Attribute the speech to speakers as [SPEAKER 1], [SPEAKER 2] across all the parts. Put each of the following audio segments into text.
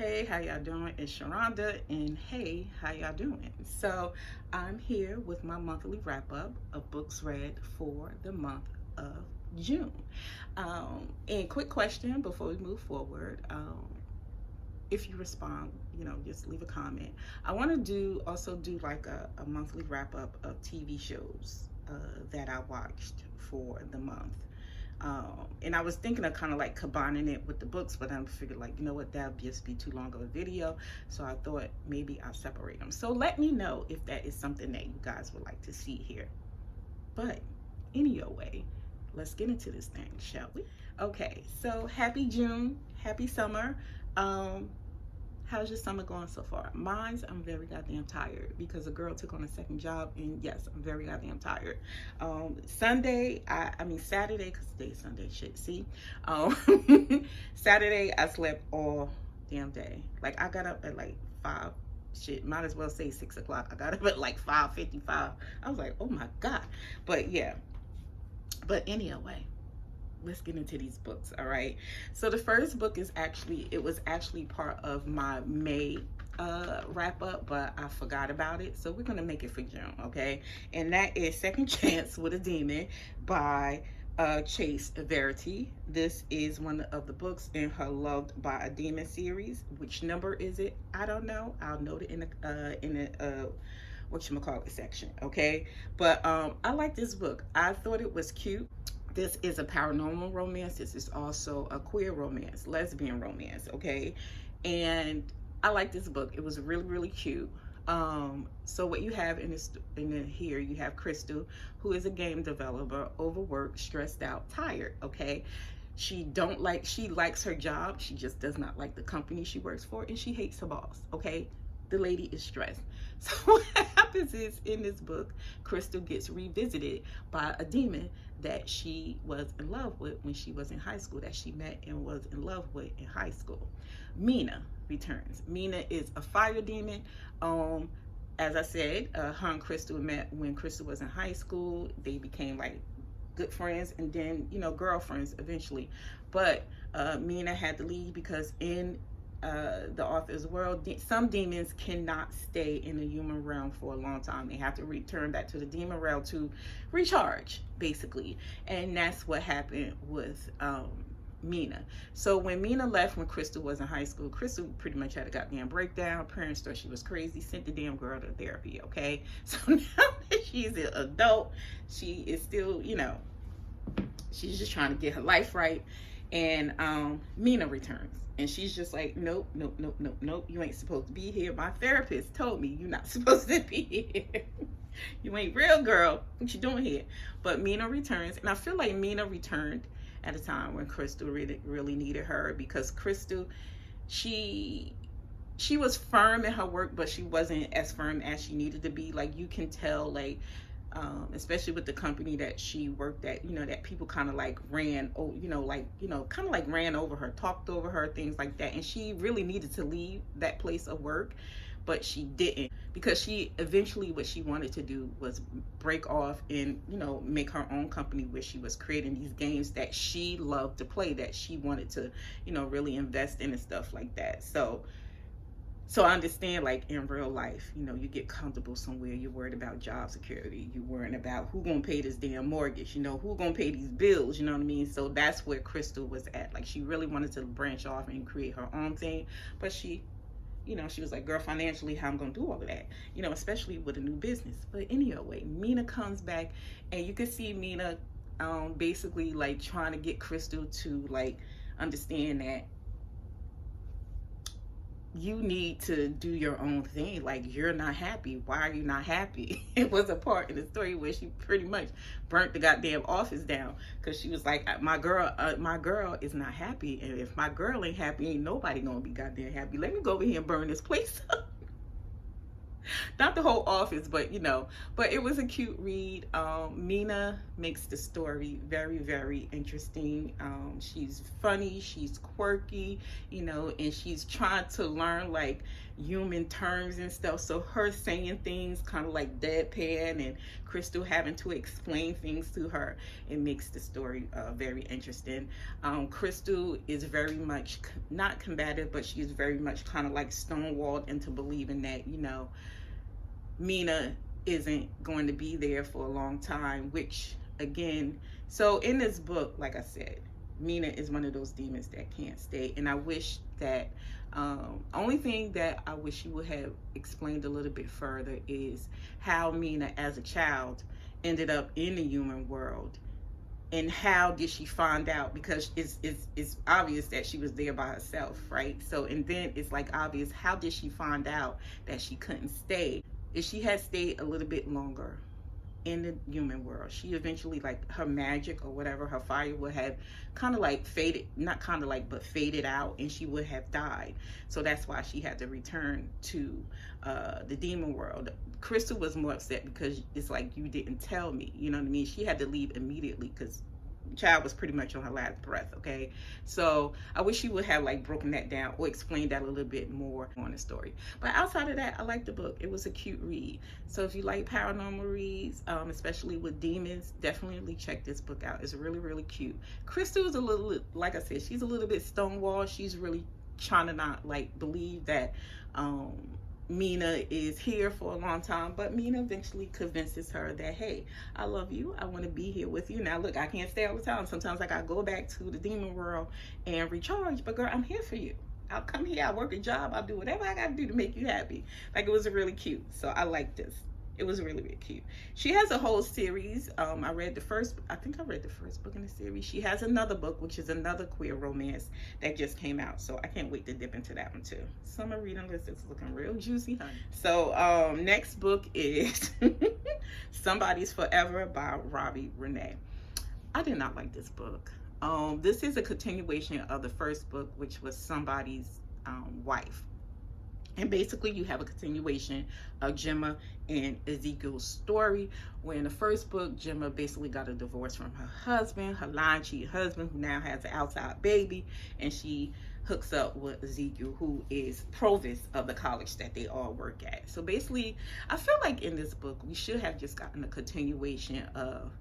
[SPEAKER 1] Hey, how y'all doing? It's Sharonda, and hey, how y'all doing? So, I'm here with my monthly wrap up of books read for the month of June. And quick question before we move forward. If you respond, just leave a comment. I want to also do like a monthly wrap up of TV shows that I watched for the month. And I was thinking of kind of like combining it with the books, but I figured like, you know what, that would just be too long of a video. So I thought maybe I'll separate them. So let me know if that is something that you guys would like to see here. But anyway, let's get into this thing, shall we? Okay, so happy June, happy summer. How's your summer going so far? Mine's, I'm very goddamn tired because a girl took on a second job, and yes, I'm very goddamn tired. Saturday, because today's Sunday, shit, see? Saturday, I slept all damn day. Like, I got up at like 5, shit, might as well say 6 o'clock. I got up at like 5:55. I was like, oh my God. But yeah, but anyway, let's get into these books. All right, so the first book was actually part of my May wrap up, but I forgot about it, so we're gonna make it for June. Okay, and that is Second Chance with a Demon by Chace, Verity. This is one of the books in her Loved by a Demon series. Which number is it? I don't know. I'll note it in the whatchamacallit section. Okay, but I like this book. I thought it was cute. This is a paranormal romance. This is also a queer romance, lesbian romance, okay? And I like this book. It was really, really cute. So what you have here, you have Crystal, who is a game developer, overworked, stressed out, tired, okay? She likes her job. She just does not like the company she works for, and she hates her boss, okay? The lady is stressed. So what happens is, in this book, Crystal gets revisited by a demon that she was in love with when she was in high school, that she met and was in love with in high school. Mina returns. Mina is a fire demon. As I said, her and Crystal met when Crystal was in high school. They became like good friends, and then girlfriends eventually. But Mina had to leave because in the author's world, some demons cannot stay in the human realm for a long time. They have to return back to the demon realm to recharge, basically. And that's what happened with Mina. So when Mina left when Crystal was in high school, Crystal pretty much had a goddamn breakdown. Parents thought she was crazy, sent the damn girl to therapy, okay? So now that she's an adult, she is still, she's just trying to get her life right. And Mina returns. And she's just like, nope, nope, nope, nope, nope. You ain't supposed to be here. My therapist told me you're not supposed to be here. You ain't real, girl. What you doing here? But Mina returns. And I feel like Mina returned at a time when Crystal really, really needed her, because Crystal, she was firm in her work, but she wasn't as firm as she needed to be. Like, you can tell, like, especially with the company that she worked at, that people kind of like ran over her, talked over her, things like that. And she really needed to leave that place of work, but she didn't, because she eventually, what she wanted to do was break off and, make her own company where she was creating these games that she loved to play, that she wanted to, really invest in and stuff like that. So I understand, like, in real life, you get comfortable somewhere, you're worried about job security, you're worrying about who gonna pay this damn mortgage, who gonna pay these bills, you know what I mean? So that's where Crystal was at. Like, she really wanted to branch off and create her own thing, but she was like, girl, financially, how I'm gonna do all of that, especially with a new business. But anyway, Mina comes back, and you can see Mina basically like trying to get Crystal to like understand that you need to do your own thing. Like, you're not happy. Why are you not happy? It was a part in the story where she pretty much burnt the goddamn office down, because she was like, my girl is not happy, and if my girl ain't happy, ain't nobody gonna be goddamn happy. Let me go over here and burn this place up. not the whole office, but but it was a cute read. Mina makes the story very, very interesting. She's funny, she's quirky, and she's trying to learn like human terms and stuff. So her saying things kind of like deadpan and Crystal having to explain things to her, it makes the story very interesting. Crystal is very much not combative, but she's very much kind of like stonewalled into believing that, Mina isn't going to be there for a long time, which again, so in this book, like I said, Mina is one of those demons that can't stay. And I wish that, only thing that I wish you would have explained a little bit further is how Mina as a child ended up in the human world. And how did she find out? Because it's obvious that she was there by herself, right? So, and then it's like obvious, how did she find out that she couldn't stay? If she had stayed a little bit longer in the human world, she eventually, like, her magic or whatever, her fire would have kind of like faded, not kind of like, but faded out, and she would have died. So that's why she had to return to the demon world. Crystal was more upset because it's like, you didn't tell me, you know what I mean? She had to leave immediately because child was pretty much on her last breath. Okay, so I wish you would have like broken that down or explained that a little bit more on the story. But outside of that, I liked the book. It was a cute read. So if you like paranormal reads, especially with demons, definitely check this book out. It's really, really cute. Crystal is a little, like I said, she's a little bit stonewall. She's really trying to not like believe that Mina is here for a long time, but Mina eventually convinces her that, hey, I love you, I want to be here with you. Now look, I can't stay all the time. Sometimes I gotta go back to the demon world and recharge, but girl, I'm here for you. I'll come here, I'll work a job, I'll do whatever I gotta do to make you happy. Like, it was really cute. So I like this. It was really, really cute. She has a whole series. I think I read the first book in the series. She has another book, which is another queer romance that just came out. So I can't wait to dip into that one too. Summer reading list is looking real juicy, honey. So next book is Somebody's Forever by Robbie Renee. I did not like this book. This is a continuation of the first book, which was Somebody's Wife. And basically you have a continuation of Gemma and Ezekiel's story, where in the first book, Gemma basically got a divorce from her husband, her lying cheating husband, who now has an outside baby, and she hooks up with Ezekiel, who is provost of the college that they all work at. So basically, I feel like in this book, we should have just gotten a continuation of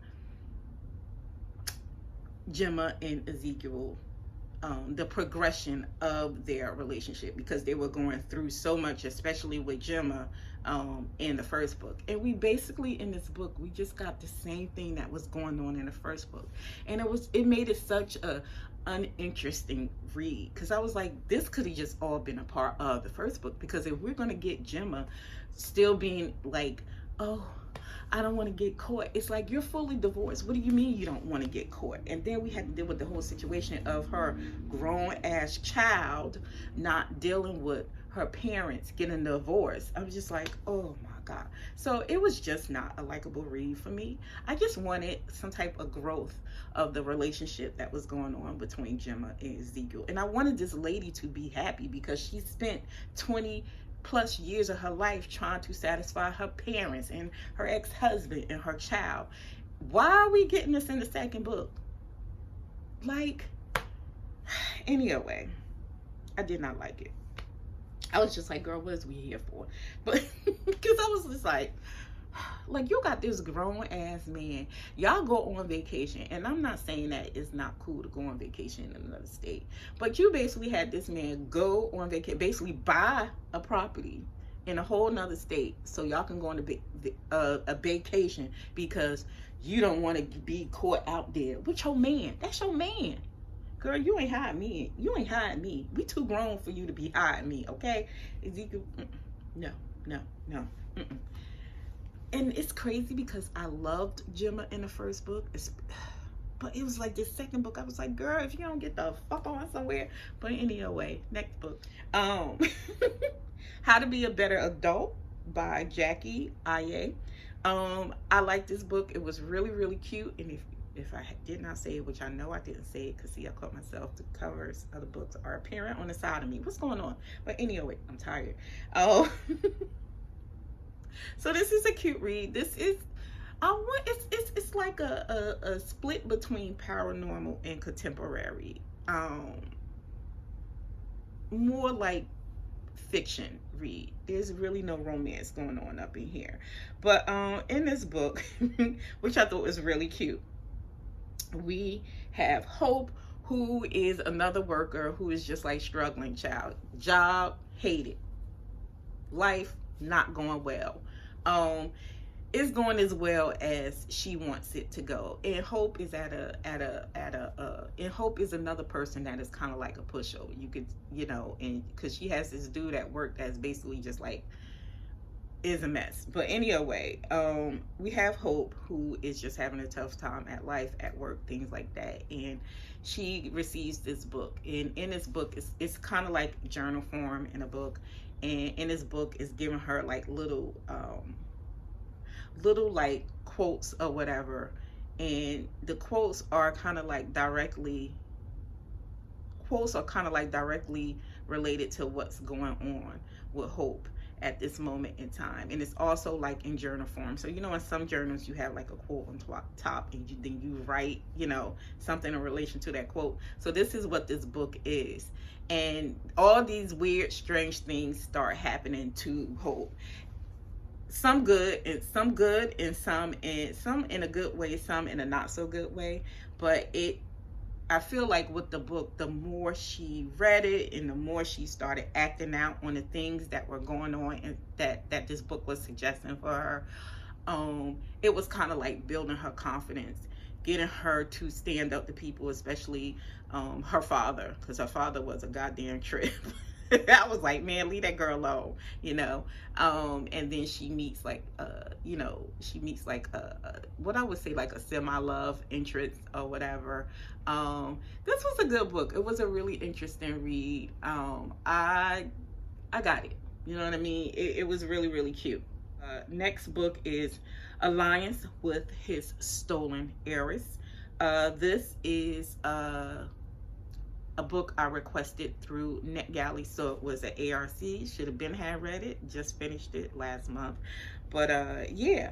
[SPEAKER 1] Gemma and Ezekiel, the progression of their relationship, because they were going through so much, especially with Gemma in the first book. And we basically, in this book, we just got the same thing that was going on in the first book. And it made it such a uninteresting read, because I was like, this could have just all been a part of the first book, because if we're going to get Gemma still being like, oh, I don't want to get caught. It's like, you're fully divorced. What do you mean you don't want to get caught? And then we had to deal with the whole situation of her grown-ass child not dealing with her parents getting a divorce. I was just like, oh my God. So it was just not a likable read for me. I just wanted some type of growth of the relationship that was going on between Gemma and Ezekiel. And I wanted this lady to be happy, because she spent 20+ years of her life trying to satisfy her parents and her ex-husband and her child. Why are we getting this in the second book? Like, anyway, I did not like it. I was just like, girl, what is we here for? But because I was just like, you got this grown ass man, y'all go on vacation, and I'm not saying that it's not cool to go on vacation in another state, but you basically had this man go on vacation, basically buy a property in a whole nother state so y'all can go on a vacation, because you don't want to be caught out there with your man. That's your man. Girl, you ain't hiding me. You ain't hiding me. We too grown for you to be hiding me, okay? Ezekiel, no. And it's crazy because I loved Gemma in the first book, but it was like this second book, I was like, girl, if you don't get the fuck on somewhere. But anyway, next book. How to Be a Better Adult by Jacque. I like this book. It was really, really cute. And if I did not say it, which I know I didn't say it, because see, I caught myself, the covers of the books are apparent on the side of me. What's going on? But anyway, I'm tired. Oh. So this is a cute read. This is it's like a split between paranormal and contemporary. More like fiction read. There's really no romance going on up in here. But in this book, which I thought was really cute, we have Hope, who is another worker who is just like struggling child. Job hated. Life not going well. It's going as well as she wants it to go. And Hope is and Hope is another person that is kind of like a pushover. You could, you know, and because she has this dude at work that's basically just like is a mess. But anyway, we have Hope, who is just having a tough time at life, at work, things like that. And she receives this book. And in this book, it's kind of like journal form in a book. And in this book, it's giving her like little like quotes or whatever, and the quotes are kind of like directly related to what's going on with Hope at this moment in time. And it's also like in journal form. So you know, in some journals you have like a quote on top, and then you write, you know, something in relation to that quote. So this is what this book is, and all these weird, strange things start happening to Hope. Some good and some some in a good way, some in a not so good way. But I feel like with the book, the more she read it and the more she started acting out on the things that were going on and that this book was suggesting for her, it was kind of like building her confidence, getting her to stand up to people, especially her father, because her father was a goddamn trip. I was like, man, leave that girl alone, you know. And then she meets like you know, what I would say like a semi-love interest or whatever. This was a good book. It was a really interesting read. I got it, you know what I mean. It was really, really cute. Next book is Alliance with His Stolen Heiress. This is a book I requested through NetGalley, so it was an ARC. Should have been had read it. Just finished it last month. But yeah,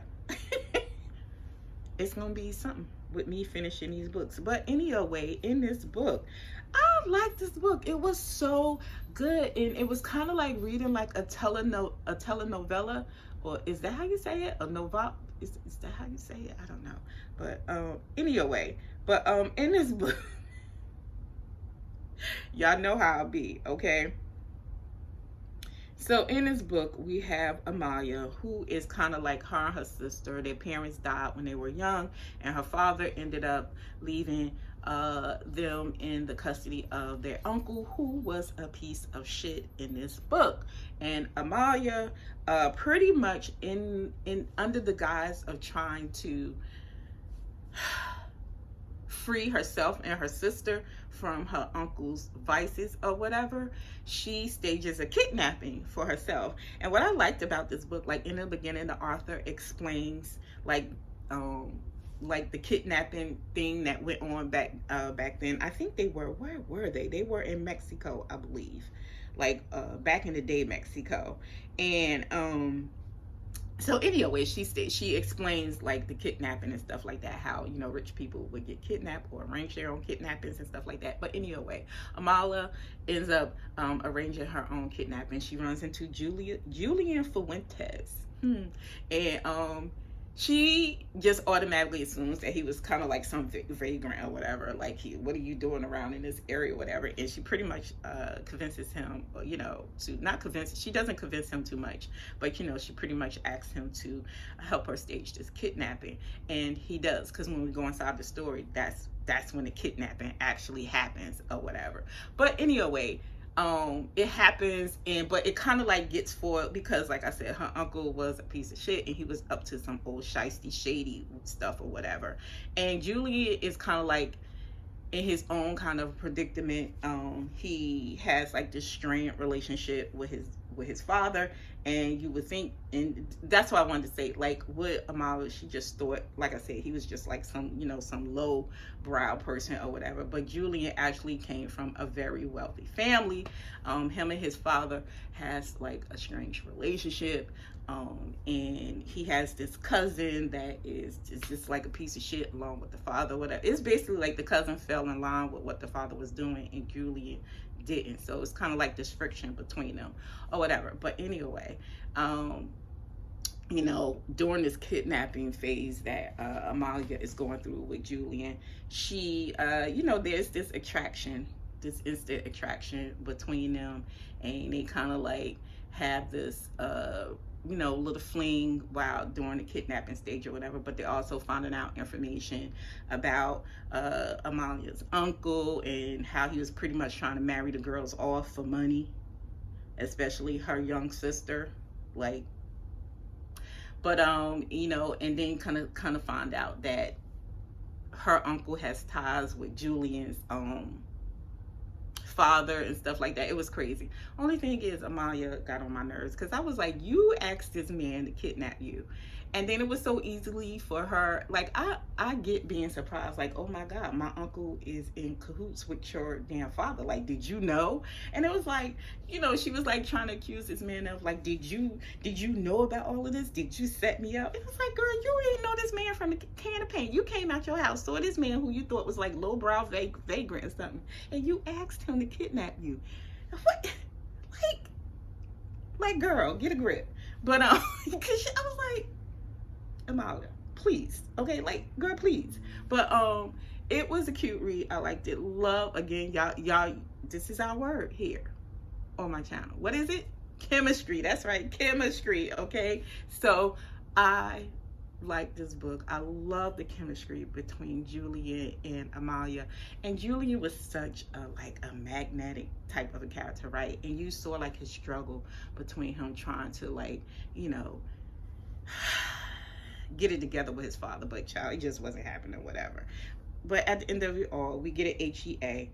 [SPEAKER 1] it's gonna be something with me finishing these books. But anyway, in this book, I liked this book. It was so good, and it was kind of like reading like a telenovela, or is that how you say it? A novel? Is that how you say it? I don't know. But anyway, in this book. Y'all know how I'll be, okay? So in this book, we have Amalia, who is kind of like her and her sister. Their parents died when they were young, and her father ended up leaving them in the custody of their uncle, who was a piece of shit in this book. And Amalia, pretty much under the guise of trying to free herself and her sister from her uncle's vices or whatever, she stages a kidnapping for herself. And what I liked about this book, like in the beginning, the author explains like the kidnapping thing that went on back then. I think they were, where were they? They were in Mexico, I believe, like back in the day, Mexico. And so anyway, she explains like the kidnapping and stuff like that, how, you know, rich people would get kidnapped or arrange their own kidnappings and stuff like that. But anyway, Amalia ends up arranging her own kidnapping. She runs into Julian Fuentes, and she just automatically assumes that he was kind of like some vagrant or whatever, like, what are you doing around in this area, whatever. And she pretty much convinces him, you know, she doesn't convince him too much, but, you know, she pretty much asks him to help her stage this kidnapping. And he does, because when we go inside the story, that's when the kidnapping actually happens or whatever. But anyway, it happens, but it kind of like gets foiled because, like I said, her uncle was a piece of shit and he was up to some old shysty shady stuff or whatever. And Julian is kind of like in his own kind of predicament. He has like this strained relationship with his with his father. And you would think, and that's why I wanted to say, like, with Amalia, she just thought, like I said, he was just like some, you know, some low brow person or whatever. But Julian actually came from a very wealthy family. Him and his father has like a strange relationship. And he has this cousin that is just like a piece of shit along with the father, whatever. It's basically like the cousin fell in line with what the father was doing and Julian didn't. So it's kind of like this friction between them or whatever. But anyway, you know, during this kidnapping phase that Amalia is going through with Julian, she, you know, there's this attraction, this instant attraction between them, and they kind of like have this, you know, little fling while during the kidnapping stage or whatever. But they're also finding out information about Amalia's uncle and how he was pretty much trying to marry the girls off for money, especially her young sister, like. But you know, and then kind of find out that her uncle has ties with Julian's father and stuff like that. It was crazy. Only thing is, Amalia got on my nerves because I was like, you asked this man to kidnap you, and then it was so easily for her. Like, I get being surprised, like, oh my God, my uncle is in cahoots with your damn father. Like, did you know? And it was like, you know, she was like trying to accuse this man of like, did you know about all of this? Did you set me up? It was like, girl, you didn't know this man from a can of paint. You came out your house, saw this man who you thought was like lowbrow vagrant or something, and you asked him to kidnap you. What? Like, girl, get a grip. But because I was like, Amalia, please, okay, like, girl, please. But it was a cute read. I liked it. Love, again, y'all, this is our word here on my channel. What is it? Chemistry. That's right, chemistry. Okay, so I like this book. I love the chemistry between Julian and Amalia. And Julian was such a magnetic type of a character, right? And you saw like his struggle between him trying to, like, you know, get it together with his father, but child, it just wasn't happening, whatever. But at the end of it all, we get an HEA.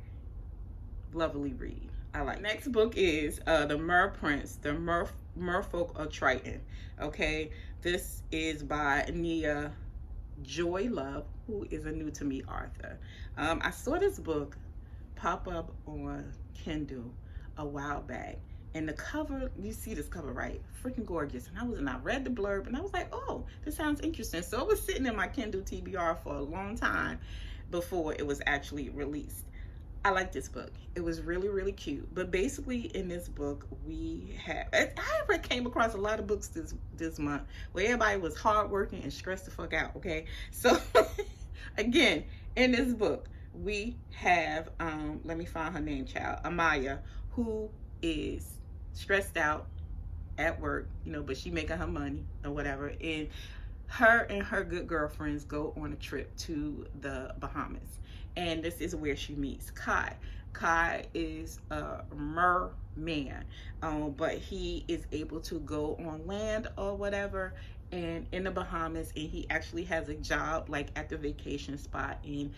[SPEAKER 1] Lovely read. I like. Next book is the Prince, the Merfolk of Triton. Okay, this is by Nia Jolove, who is a new to me author. I saw this book pop up on Kindle a while back, and the cover, you see this cover, right? Freaking gorgeous. And I read the blurb and I was like, oh, this sounds interesting. So it was sitting in my Kindle TBR for a long time before it was actually released. I like this book. It was really, really cute. But basically in this book, we have, I came across a lot of books this month where everybody was hardworking and stressed the fuck out, okay? So again, in this book, we have, let me find her name, child, Amalia, who is stressed out at work, you know, but she making her money or whatever. And her good girlfriends go on a trip to the Bahamas. And this is where she meets Kai. Kai is a merman, but he is able to go on land or whatever and in the Bahamas, and he actually has a job like at the vacation spot, and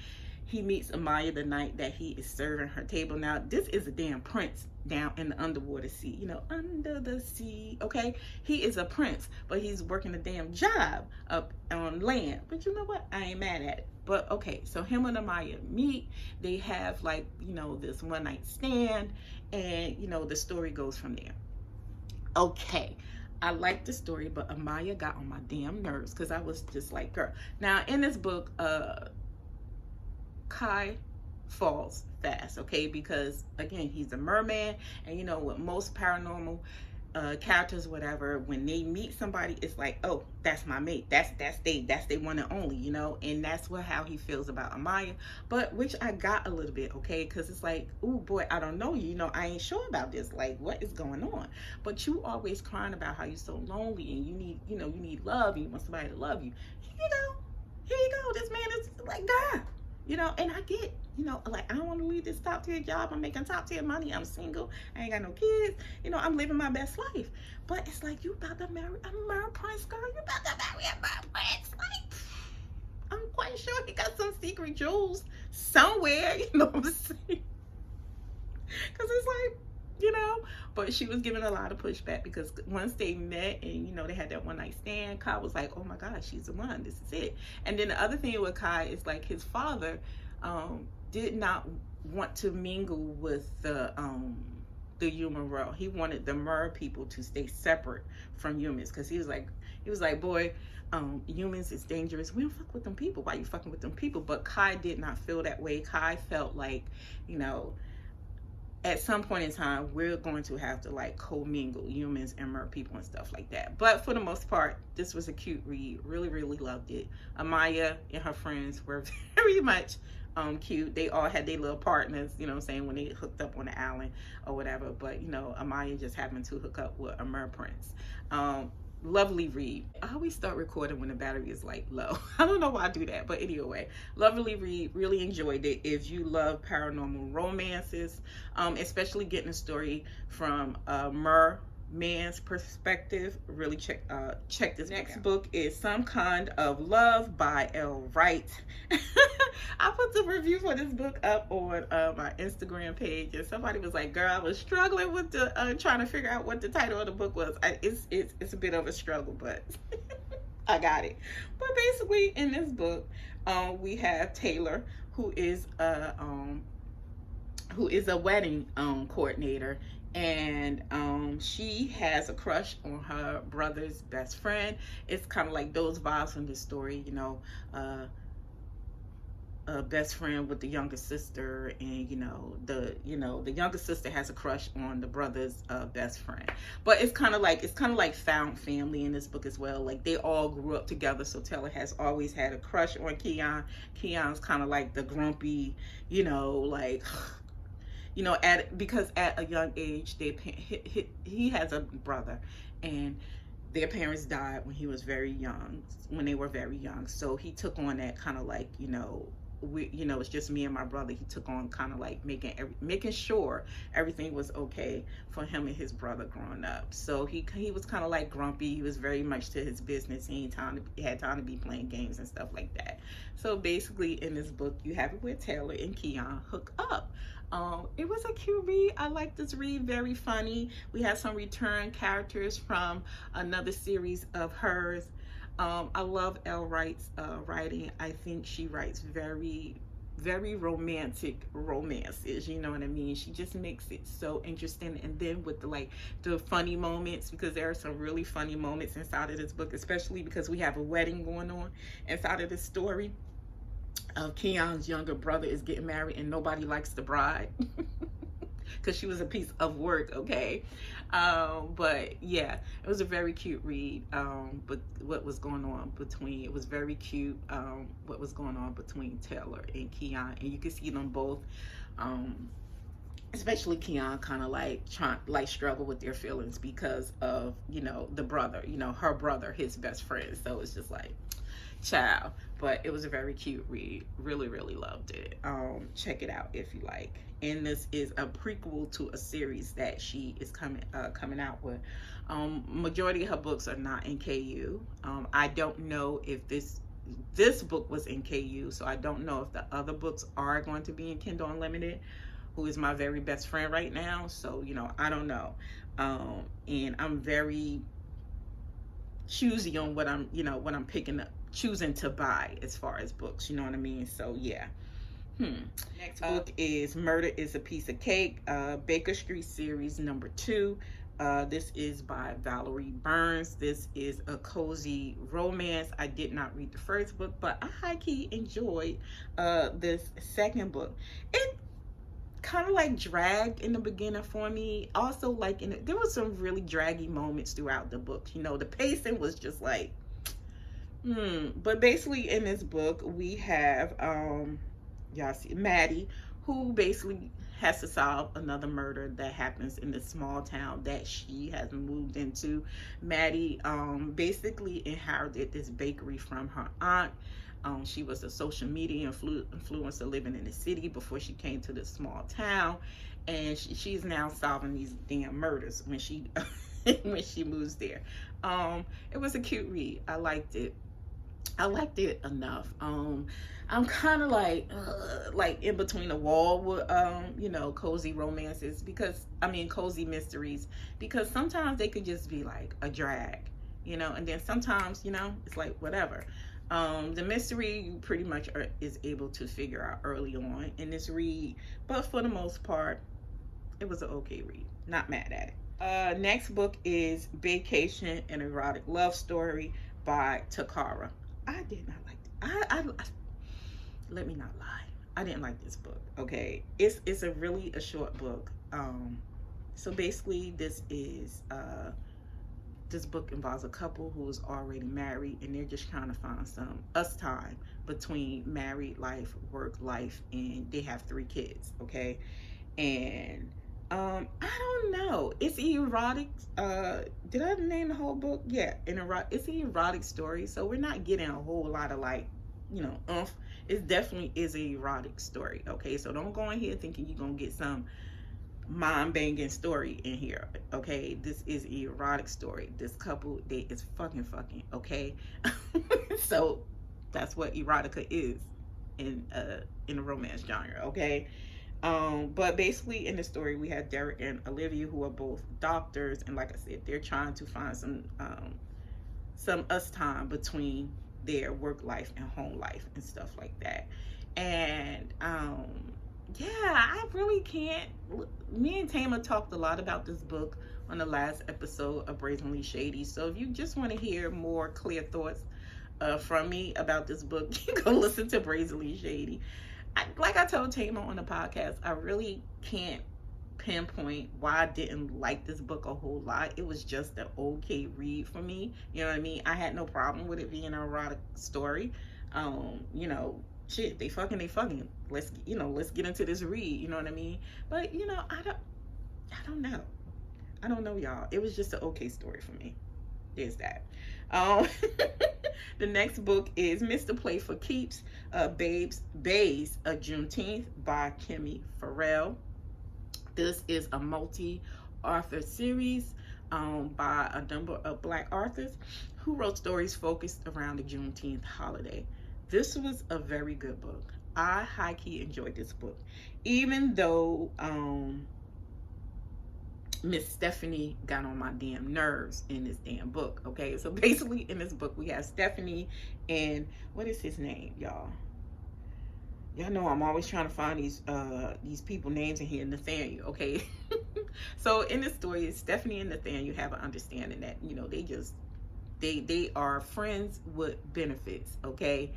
[SPEAKER 1] he meets Amalia the night that he is serving her table. Now, this is a damn prince down in the underwater sea, you know, under the sea, okay? He is a prince, but he's working a damn job up on land. But you know what? I ain't mad at it. But okay, so him and Amalia meet. They have, like, you know, this one night stand, and, you know, the story goes from there. Okay, I like the story, but Amalia got on my damn nerves because I was just like, girl. Now, in this book, Kai falls fast, okay, because again, he's a merman, and you know, with most paranormal characters, whatever, when they meet somebody, it's like, oh, that's my mate, that's they one and only, you know. And that's how he feels about Amalia, but which I got a little bit, okay, because it's like, oh boy, I don't know you, you know, I ain't sure about this, like, what is going on? But you always crying about how you're so lonely and you need, you know, you need love and you want somebody to love you. Here you go, this man is like, God. You know, and I get, you know, like, I don't want to leave this top tier job. I'm making top tier money. I'm single. I ain't got no kids. You know, I'm living my best life. But it's like, you about to marry a Mer Prince, girl. You about to marry a Mer Prince. Like, I'm quite sure he got some secret jewels somewhere. You know what I'm saying? Because it's like, you know, But she was giving a lot of pushback because once they met and, you know, they had that one night stand, Kai was like, oh my God, she's the one. This is it. And then the other thing with Kai is like his father did not want to mingle with the human world. He wanted the mer people to stay separate from humans because he was like, boy, humans is dangerous. We don't fuck with them people. Why you fucking with them people? But Kai did not feel that way. Kai felt like, you know, at some point in time, we're going to have to like commingle humans and mer people and stuff like that. But for the most part, this was a cute read. Really, really loved it. Amaya and her friends were very much cute. They all had their little partners, you know what I'm saying, when they hooked up on the island or whatever. But, you know, Amaya just happened to hook up with a mer prince. Lovely read. I always start recording when the battery is like low. I don't know why I do that, but anyway, lovely read. Really enjoyed it. If you love paranormal romances, especially getting a story from Merman's perspective, really check this. Next book is Some Kind of Love by Elle, Wright. I put the review for this book up on my Instagram page, and somebody was like, girl, I was struggling with the trying to figure out what the title of the book was. It's a bit of a struggle, but I got it. But basically in this book, we have Taylor, who is a wedding coordinator, and she has a crush on her brother's best friend. It's kind of like those vibes from this story, you know, a best friend with the younger sister, and the younger sister has a crush on the brother's best friend. But it's kind of like found family in this book as well. Like they all grew up together, so Taylor has always had a crush on Keon. Keon's kind of like the grumpy, like because at a young age he has a brother, and their parents died when he was very young, when they were very young. So he took on that kind of like, it's just me and my brother. He took on kind of like making sure everything was okay for him and his brother growing up. So he was kind of like grumpy. He was very much to his business. He had time to be playing games and stuff like that. So basically in this book, you have it where Taylor and Keon hook up. It was a cute read. I like this read, very funny. We have some return characters from another series of hers. I love Elle Wright's writing. I think she writes very, very romantic romances, you know what I mean? She just makes it so interesting. And then with the funny moments, because there are some really funny moments inside of this book, especially because we have a wedding going on inside of this story. Keon's younger brother is getting married and nobody likes the bride because she was a piece of work, okay? But yeah, it was a very cute read. But what was going on between, it was very cute, what was going on between Taylor and Keon, and you can see them both, especially Keon, kind of struggle with their feelings because of, the brother, her brother, his best friend. So it's just like, child. But it was a very cute read. Really, really loved it. Check it out if you like. And this is a prequel to a series that she is coming out with. Majority of her books are not in KU. I don't know if this book was in KU, so I don't know if the other books are going to be in Kindle Unlimited, who is my very best friend right now. So I don't know. And I'm very choosy on what I'm picking up, choosing to buy as far as books, you know what I mean? So yeah. Next book is Murder is a Piece of Cake, Baker Street series number 2. This is by Valerie Burns. This is a cozy romance. I did not read the first book, but I high-key enjoyed this second book. It kind of like dragged in the beginning for me. Also, there was some really draggy moments throughout the book. The pacing was just like, But basically in this book, we have, y'all see Maddie, who basically has to solve another murder that happens in this small town that she has moved into. Maddie basically inherited this bakery from her aunt. She was a social media influencer living in the city before she came to this small town, and she's now solving these damn murders when she when she moves there. It was a cute read. I liked it. I liked it enough. I'm kind of like in between the wall with you know, cozy romances, because I mean cozy mysteries, because sometimes they could just be like a drag, you know, and then sometimes, you know, it's like whatever. The mystery you pretty much is able to figure out early on in this read, but for the most part, it was an okay read. Not mad at it. Next book is Baecation, an erotic love story by Tacarra. I did not like it. Let me not lie. I didn't like this book. Okay, it's a really a short book. So basically, this book involves a couple who is already married, and they're just trying to find some us time between married life, work life, and they have 3 kids. Okay, and I don't know. It's erotic. Did I name the whole book? Yeah, it's an erotic story. So we're not getting a whole lot of like, you know, It definitely is an erotic story. Okay, so don't go in here thinking you're gonna get some mind banging story in here. Okay, this is an erotic story. This couple, they is fucking. Okay, so that's what erotica is in a romance genre. Okay. But basically in the story we have Derek and Olivia, who are both doctors, and like I said, they're trying to find some us time between their work life and home life and stuff like that. And yeah, I really can't. Me and Tama talked a lot about this book on the last episode of Brazenly Shady. So if you just want to hear more clear thoughts from me about this book, you go listen to Brazenly Shady. Like I told Tama on the podcast, I really can't pinpoint why I didn't like this book a whole lot. It was just an okay read for me. You know what I mean? I had no problem with it being an erotic story. You know, shit, they fucking. Let's get into this read. You know what I mean? But you know, I don't know. I don't know, y'all. It was just an okay story for me. There's that. The next book is Mr. Play for Keeps, Baes, Juneteenth by Kimmie Ferrell. This is a multi-author series by a number of Black authors who wrote stories focused around the Juneteenth holiday. This was a very good book. I high-key enjoyed this book, even though Miss Stephanie got on my damn nerves in this damn book. Okay, so basically in this book we have Stephanie and what is his name, y'all? Y'all know I'm always trying to find these people names in here. Nathaniel, okay? So in this story, Stephanie and Nathaniel have an understanding that, you know, they are friends with benefits, okay?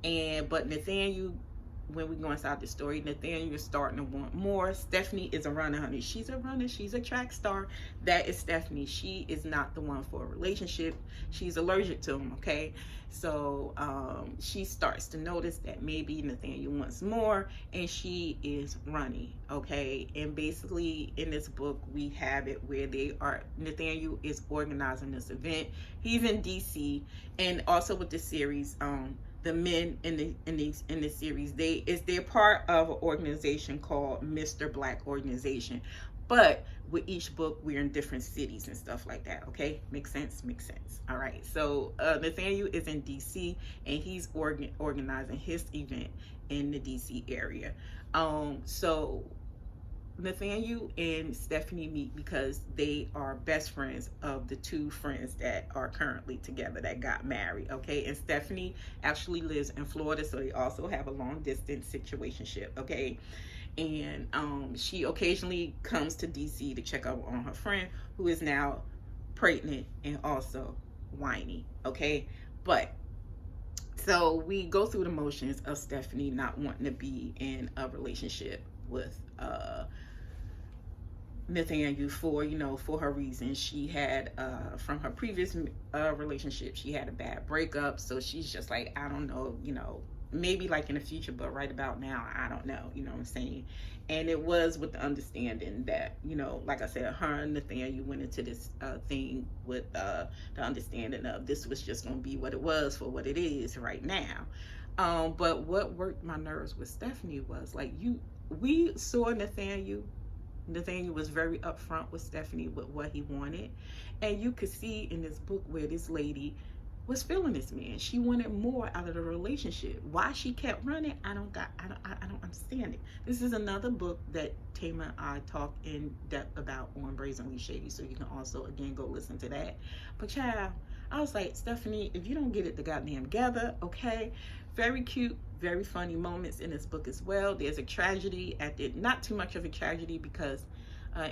[SPEAKER 1] But Nathaniel, when we go inside the story, Nathaniel is starting to want more. Stephanie is a runner, honey. She's a runner. She's a track star. That is Stephanie. She is not the one for a relationship. She's allergic to him, okay? So she starts to notice that maybe Nathaniel wants more, and she is running, okay? And basically in this book we have it where Nathaniel is organizing this event. He's in DC, and also with this series, the men in this series, they're part of an organization called Mr. Black Organization, but with each book we're in different cities and stuff like that. Okay, makes sense. All right, so Nathaniel is in DC, and he's organizing his event in the DC area. So Nathaniel and Stephanie meet because they are best friends of the 2 friends that are currently together that got married, okay? And Stephanie actually lives in Florida, so they also have a long distance situationship, okay? And she occasionally comes to DC to check up on her friend, who is now pregnant and also whiny, okay? But so we go through the motions of Stephanie not wanting to be in a relationship with Nathaniel for her reasons. She had from her previous relationship, she had a bad breakup, so she's just like, I don't know, maybe like in the future, but right about now, I don't know, you know what I'm saying? And it was with the understanding that, like I said, her and Nathaniel went into this thing with the understanding of this was just gonna be what it was for what it is right now. But what worked my nerves with Stephanie was like, we saw Nathaniel was very upfront with Stephanie with what he wanted, and you could see in this book where this lady was feeling this man. She wanted more out of the relationship. Why she kept running, I don't understand it. This is another book that Tama and I talk in depth about on Brazenly Shady, so you can also again go listen to that. But child, I was like, Stephanie, if you don't get it the goddamn together, okay? Very cute, very funny moments in this book as well. There's a tragedy at the, not too much of a tragedy, because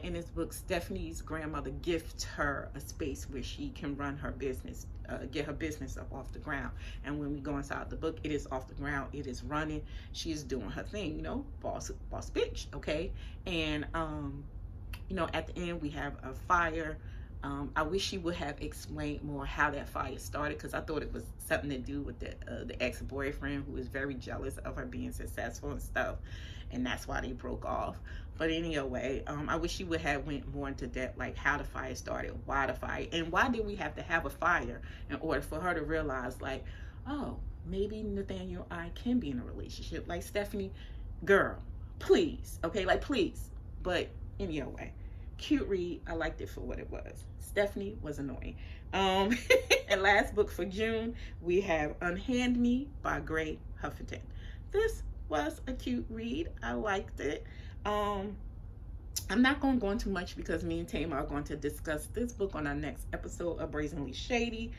[SPEAKER 1] in this book, Stephanie's grandmother gifts her a space where she can run her business, get her business up off the ground. And when we go inside the book, it is off the ground, it is running, she's doing her thing, you know, boss bitch, okay? And you know, at the end we have a fire. I wish she would have explained more how that fire started, because I thought it was something to do with the ex-boyfriend, who was very jealous of her being successful and stuff, and that's why they broke off. But anyway, I wish she would have went more into depth, like how the fire started, why the fire, and why did we have to have a fire in order for her to realize, like, oh, maybe Nathaniel and I can be in a relationship. Like, Stephanie, girl, please, okay, like, please. But anyway, cute read. I liked it for what it was. Stephanie was annoying. And last book for June, we have Unhand Me by Gray Huffington. This was a cute read. I liked it. I'm not going to go into much because me and Tama are going to discuss this book on our next episode of Brazenly Shady.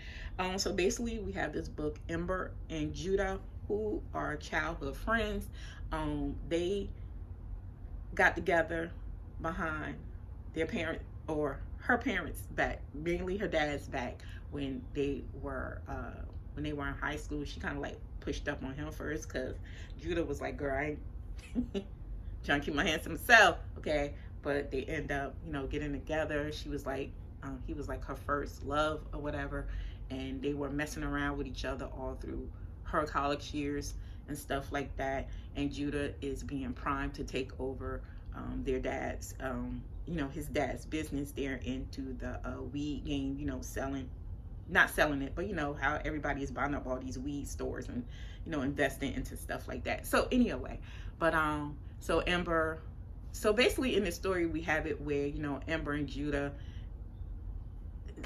[SPEAKER 1] So basically, we have this book, Ember and Judah, who are childhood friends. They got together behind their parent, or her parents' back, mainly her dad's back, when they were in high school. She kind of like pushed up on him first, because Judah was like, girl, I ain't trying to keep my hands to myself, okay? But they end up, you know, getting together. She was like, he was like her first love or whatever, and they were messing around with each other all through her college years and stuff like that. And Judah is being primed to take over their dad's, you know, his dad's business. They're into the weed game, you know, not selling it, but you know how everybody is buying up all these weed stores and, you know, investing into stuff like that. So anyway, but so Ember, so basically in this story we have it where, you know, Ember and Judah,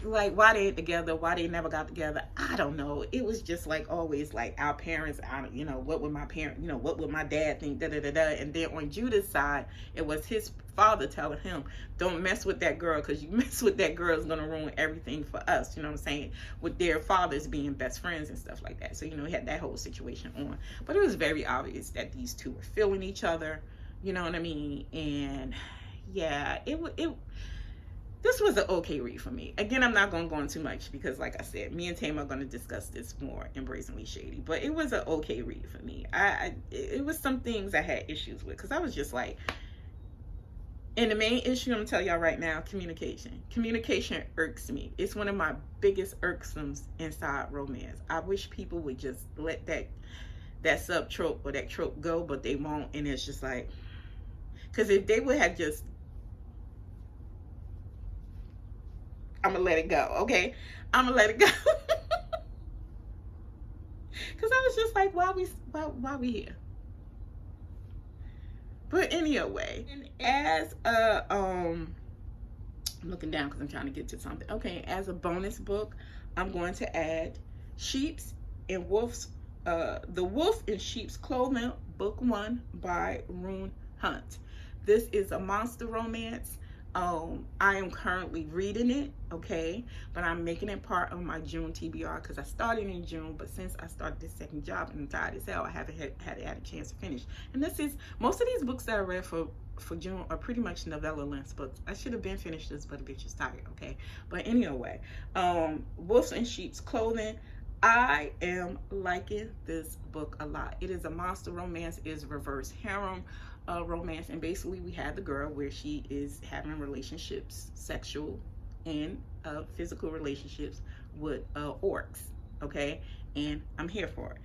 [SPEAKER 1] like, why they ain't together, why they never got together, I don't know. It was just like always like, our parents, you know, what would my parent, you know, what would my dad think, da da da da. And then on Judah's side, it was his father telling him, don't mess with that girl, because you mess with that girl is gonna ruin everything for us, you know what I'm saying, with their fathers being best friends and stuff like that. So, you know, he had that whole situation on, but it was very obvious that these two were feeling each other, you know what I mean? And yeah, this was an okay read for me. Again, I'm not going to go into much because, like I said, me and Tama are going to discuss this more in Brazenly Shady. But it was an okay read for me. It was some things I had issues with, because I was just like, and the main issue, I'm going to tell y'all right now, communication. Communication irks me. It's one of my biggest irksomes inside romance. I wish people would just let that sub-trope or that trope go, but they won't. And it's just like, because if they would have just, I'm gonna let it go, okay? I'm gonna let it go. Because I was just like, why we here? But anyway, as a I'm looking down because I'm trying to get to something. Okay, as a bonus book, I'm going to add Sheep's and Wolf's, The Wolf in Sheep's Clothing, Book 1 by Rune Hunt. This is a monster romance. I am currently reading it, okay, but I'm making it part of my June TBR because I started in June, but since I started this second job and I'm tired as hell, I haven't had a chance to finish. And this is, most of these books that I read for June are pretty much novella length books. I should have been finished this, but a bitch is tired, okay? But anyway, Wolves in Sheep's Clothing, I am liking this book a lot. It is a monster romance, it is reverse harem romance, and basically we have the girl where she is having relationships, sexual and physical relationships with orcs, okay? And I'm here for it,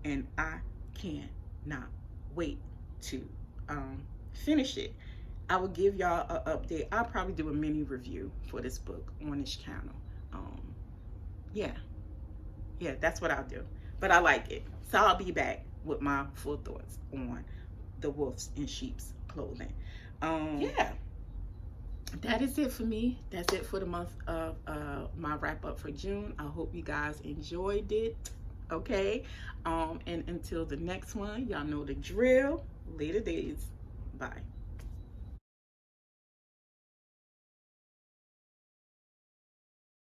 [SPEAKER 1] and I cannot wait to finish it. I will give y'all an update. I'll probably do a mini review for this book on this channel. Yeah, that's what I'll do. But I like it, so I'll be back with my full thoughts on The Wolves in Sheep's Clothing. Yeah. that is it for me. That's it for the month of my wrap up for June. I hope you guys enjoyed it. Okay, and until the next one, y'all know the drill. Later days. Bye.